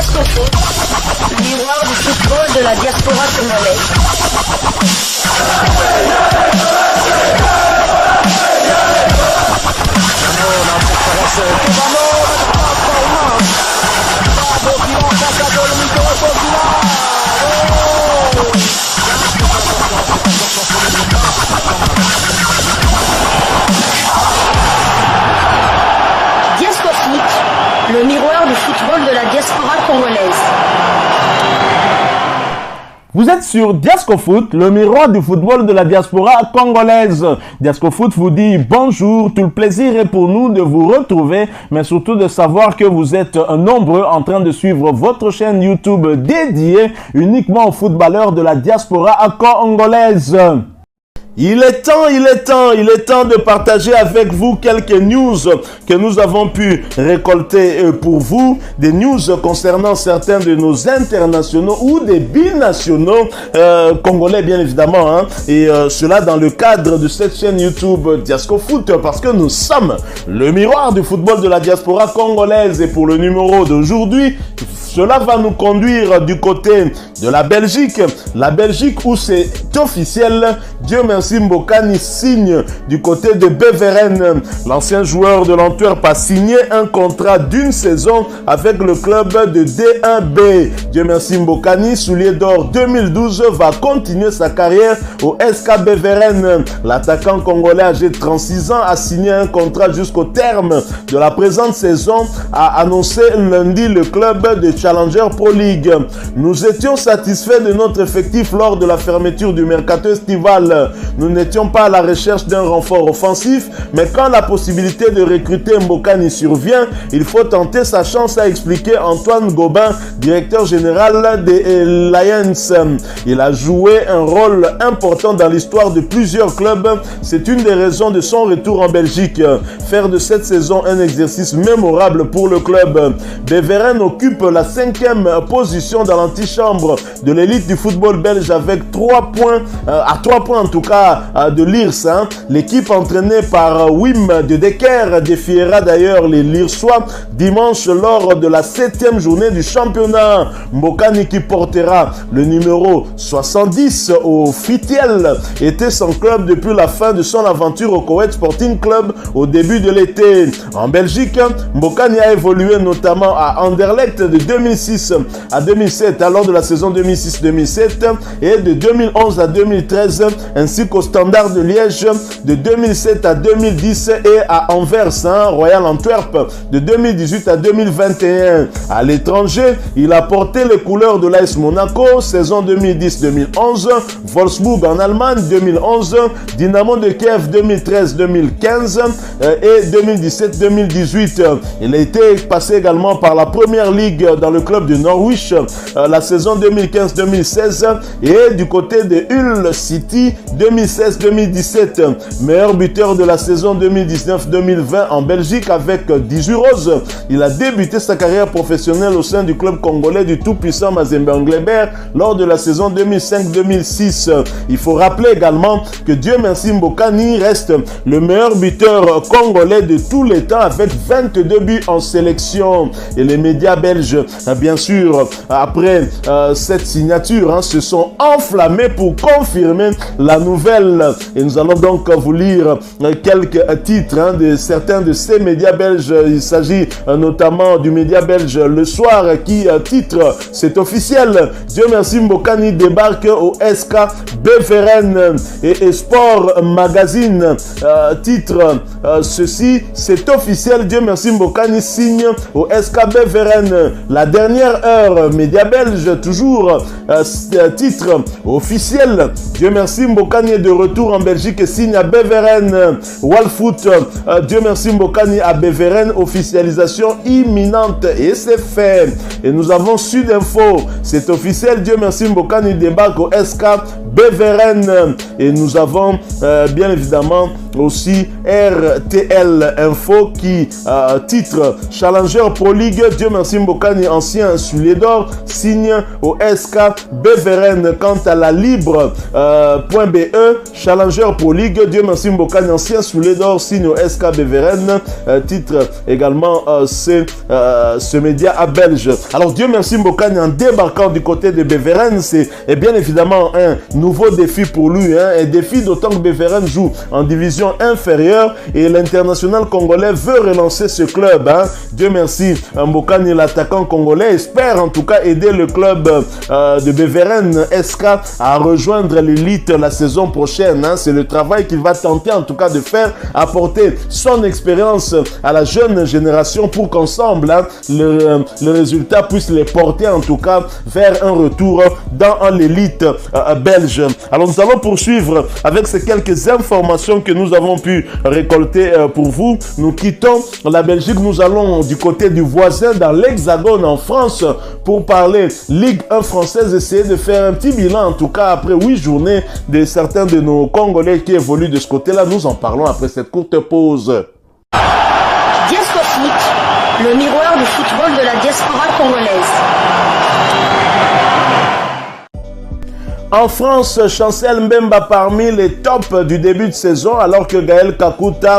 Diasco Foot, miroir du football de la diaspora congolaise. Diasco Foot, le miroir du football de la diaspora congolaise. Vous êtes sur Diasco Foot, le miroir du football de la diaspora congolaise. Diasco Foot vous dit bonjour, tout le plaisir est pour nous de vous retrouver, mais surtout de savoir que vous êtes nombreux en train de suivre votre chaîne YouTube dédiée uniquement aux footballeurs de la diaspora congolaise. Il est temps de partager avec vous quelques news que nous avons pu récolter pour vous. Des news concernant certains de nos internationaux ou des binationaux congolais bien évidemment. Hein, et cela dans le cadre de cette chaîne YouTube Diasco Foot parce que nous sommes le miroir du football de la diaspora congolaise. Et pour le numéro d'aujourd'hui, cela va nous conduire du côté de la Belgique. La Belgique où c'est officiel, Dieu merci Mbokani signe du côté de Beveren. L'ancien joueur de l'Antwerp a signé un contrat d'une saison avec le club de D1B. Dieu merci Mbokani, soulier d'or 2012, va continuer sa carrière au SK Beveren. L'attaquant congolais âgé de 36 ans a signé un contrat jusqu'au terme de la présente saison, a annoncé lundi le club de Challenger Pro League. Nous étions satisfaits de notre effectif lors de la fermeture du mercato estival. Nous n'étions pas à la recherche d'un renfort offensif, mais quand la possibilité de recruter Mbokani survient, il faut tenter sa chance, a expliqué Antoine Gobin, directeur général des Lions. Il a joué un rôle important dans l'histoire de plusieurs clubs. C'est une des raisons de son retour en Belgique. Faire de cette saison un exercice mémorable pour le club. Beveren occupe la 5e position dans l'antichambre de l'élite du football belge avec 3 points, à 3 points en tout cas de l'IRS. Hein. L'équipe entraînée par Wim de Decker défiera d'ailleurs les Lirsois dimanche lors de la 7e journée du championnat. Mbokani qui portera le numéro 70 au Fitiel était son club depuis la fin de son aventure au Koweït Sporting Club au début de l'été. En Belgique, Mbokani a évolué notamment à Anderlecht de 2006 à 2007 lors de la saison 2006-2007 et de 2011 à 2013 ainsi qu'au Standard de Liège de 2007 à 2010 et à Anvers, hein, Royal Antwerp de 2018 à 2021. À l'étranger, il a porté les couleurs de l'AS Monaco saison 2010-2011, Wolfsburg en Allemagne 2011, Dynamo de Kiev 2013-2015 et 2017-2018. Il a été passé également par la Première Ligue dans le club de Norwich la saison 2015-2016 et du côté de Hull City 2016-2017. Meilleur buteur de la saison 2019-2020 en Belgique avec 18 roses. Il a débuté sa carrière professionnelle au sein du club congolais du tout-puissant Mazembe Englebert lors de la saison 2005-2006. Il faut rappeler également que Dieu merci Mbokani reste le meilleur buteur congolais de tous les temps avec 22 buts en sélection. Et les médias belges, bien sûr, après cette signature, hein, se sont enflammés pour confirmer la nouvelle. Et nous allons donc vous lire quelques titres hein, de certains de ces médias belges. Il s'agit notamment du média belge Le Soir qui titre « C'est officiel, Dieu merci Mbokani débarque au SK Beveren » et Sport Magazine titre ceci « C'est officiel, Dieu merci Mbokani signe au SK Beveren ». La dernière heure, média belge toujours titre officiel, Dieu merci Mbokani est de retour en Belgique et signe à Beveren. Walfoot, Dieu merci Mbokani à Beveren, officialisation imminente et c'est fait. Et nous avons Sud Info, c'est officiel, Dieu merci Mbokani débarque au SK Beveren. Et nous avons bien évidemment aussi RTL Info qui titre Challenger Pro League, Dieu merci Mbokani, ancien Sulédor, signe au SK Beveren. Quant à la Libre.be, Challenger Pro League, Dieu merci Mbokani, ancien Sulédor, signe au SK Beveren. Titre également ce média à belge. Alors Dieu merci Mbokani, en débarquant du côté de Beveren, c'est bien évidemment un nouveau défi pour lui, un défi d'autant que Beveren joue en division inférieure et l'international congolais veut relancer ce club. Dieu merci Mbokani, l'attaquant congolais, espère en tout cas aider le club de Beveren SK à rejoindre l'élite la saison prochaine. C'est le travail qu'il va tenter en tout cas de faire, apporter son expérience à la jeune génération pour qu'ensemble le résultat puisse les porter en tout cas vers un retour dans l'élite belge. Alors nous allons poursuivre avec ces quelques informations que nous avons pu récolter pour vous. Nous quittons la Belgique, nous allons du côté du voisin dans l'Hexagone en France pour parler Ligue 1 française, essayer de faire un petit bilan en tout cas après 8 journées de certains de nos Congolais qui évoluent de ce côté-là. Nous en parlons après cette courte pause. Diasco Foot, le miroir du football de la diaspora congolaise. En France, Chancel Mbemba parmi les tops du début de saison alors que Gaël Kakuta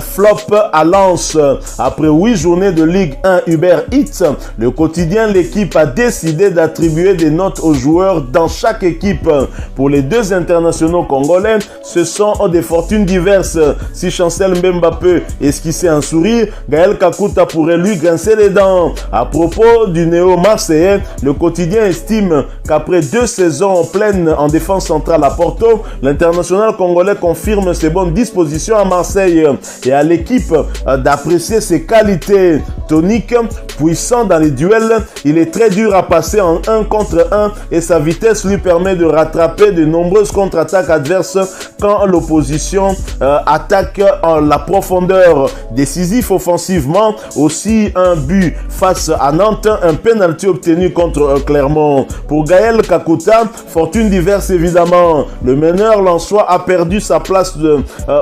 flop à Lens. Après 8 journées de Ligue 1 Uber Eats, le quotidien L'équipe a décidé d'attribuer des notes aux joueurs dans chaque équipe. Pour les deux internationaux congolais, ce sont des fortunes diverses. Si Chancel Mbemba peut esquisser un sourire, Gaël Kakuta pourrait lui grincer les dents. À propos du néo-marseillais, le quotidien estime qu'après 2 saisons pleines en défense centrale à Porto, l'international congolais confirme ses bonnes dispositions à Marseille et à l'équipe d'apprécier ses qualités toniques, puissant dans les duels. Il est très dur à passer en 1 contre 1 et sa vitesse lui permet de rattraper de nombreuses contre-attaques adverses quand l'opposition attaque en la profondeur. Décisif offensivement, aussi un but face à Nantes, un penalty obtenu contre Clermont. Pour Gaël Kakuta, fortune diverse évidemment. Le meneur lensois a perdu sa place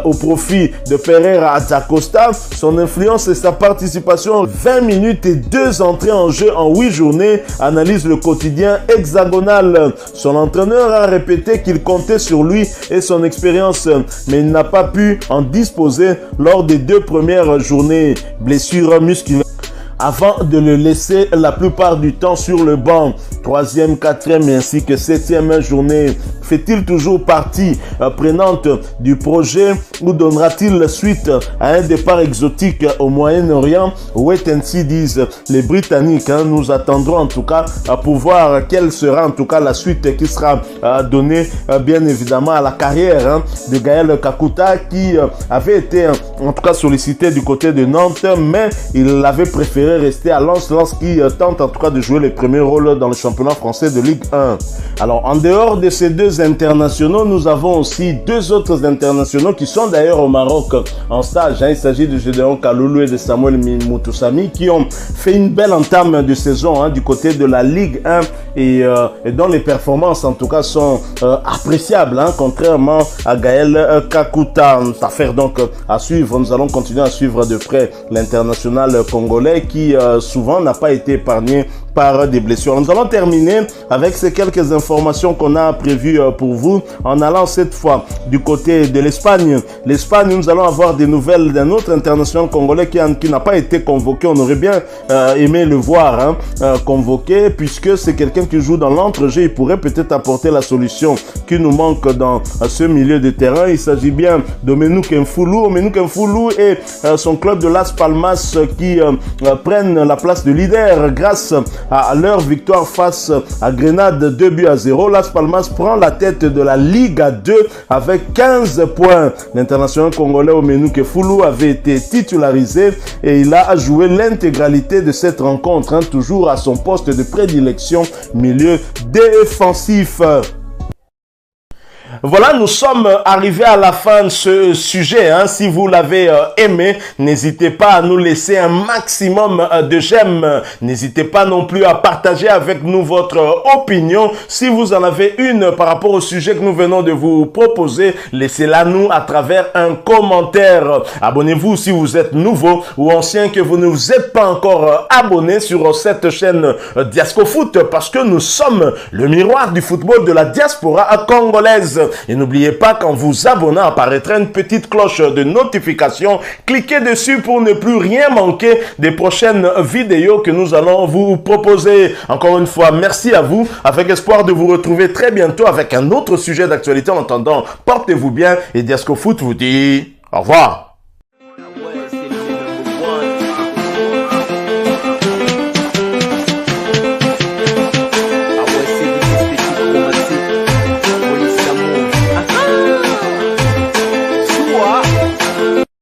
au profit de Pereira Azacosta. Son influence et sa participation 20 minutes et 2 entrées en jeu en 8 journées, analyse le quotidien hexagonal. Son entraîneur a répété qu'il comptait sur lui et son expérience, mais il n'a pas pu en disposer lors des 2 premières journées. Blessure musculaire avant de le laisser la plupart du temps sur le banc. 3e, 4e ainsi que 7e journée. Fait-il toujours partie prenante du projet ou donnera-t-il suite à un départ exotique au Moyen-Orient? Wait and see, disent les Britanniques. Nous attendrons en tout cas pour voir quelle sera en tout cas la suite qui sera donnée bien évidemment à la carrière de Gaël Kakuta qui avait été en tout cas sollicité du côté de Nantes, mais il avait préféré rester à Lens qui tente en tout cas de jouer les premiers rôles dans le championnat français de Ligue 1. Alors en dehors de ces 2 internationaux, nous avons aussi 2 autres internationaux qui sont d'ailleurs au Maroc en stage. Il s'agit de Gédéon Kaloulou et de Samuel Moutoussami qui ont fait une belle entame de saison du côté de la Ligue 1 et dont les performances en tout cas sont appréciables contrairement à Gaël Kakuta. Affaire donc à suivre. Nous allons continuer à suivre de près l'international congolais qui souvent n'a pas été épargné par des blessures. Nous allons terminer avec ces quelques informations qu'on a prévues pour vous en allant cette fois du côté de l'Espagne. L'Espagne, nous allons avoir des nouvelles d'un autre international congolais qui n'a pas été convoqué. On aurait bien aimé le voir convoqué puisque c'est quelqu'un qui joue dans l'entre-jeu. Il pourrait peut-être apporter la solution qui nous manque dans ce milieu de terrain. Il s'agit bien de Menouk Mfoulou. Menouk Mfoulou et son club de Las Palmas qui prennent la place de leader grâce à leur victoire face à Grenade 2-0. Las Palmas prend la tête de la Liga 2 avec 15 points. L'international congolais Menouk Mfoulou avait été titularisé et il a joué l'intégralité de cette rencontre, toujours à son poste de prédilection, milieu défensif. Voilà, nous sommes arrivés à la fin de ce sujet. Si vous l'avez aimé, n'hésitez pas à nous laisser un maximum de j'aime. N'hésitez pas non plus à partager avec nous votre opinion. Si vous en avez une par rapport au sujet que nous venons de vous proposer, laissez-la nous à travers un commentaire. Abonnez-vous si vous êtes nouveau ou ancien, que vous ne vous êtes pas encore abonné sur cette chaîne Diascofoot, parce que nous sommes le miroir du football de la diaspora congolaise. Et n'oubliez pas qu'en vous abonnant apparaîtra une petite cloche de notification. Cliquez dessus pour ne plus rien manquer des prochaines vidéos que nous allons vous proposer. Encore une fois, merci à vous, avec espoir de vous retrouver très bientôt avec un autre sujet d'actualité. En attendant, portez-vous bien et Diascofoot vous dit au revoir.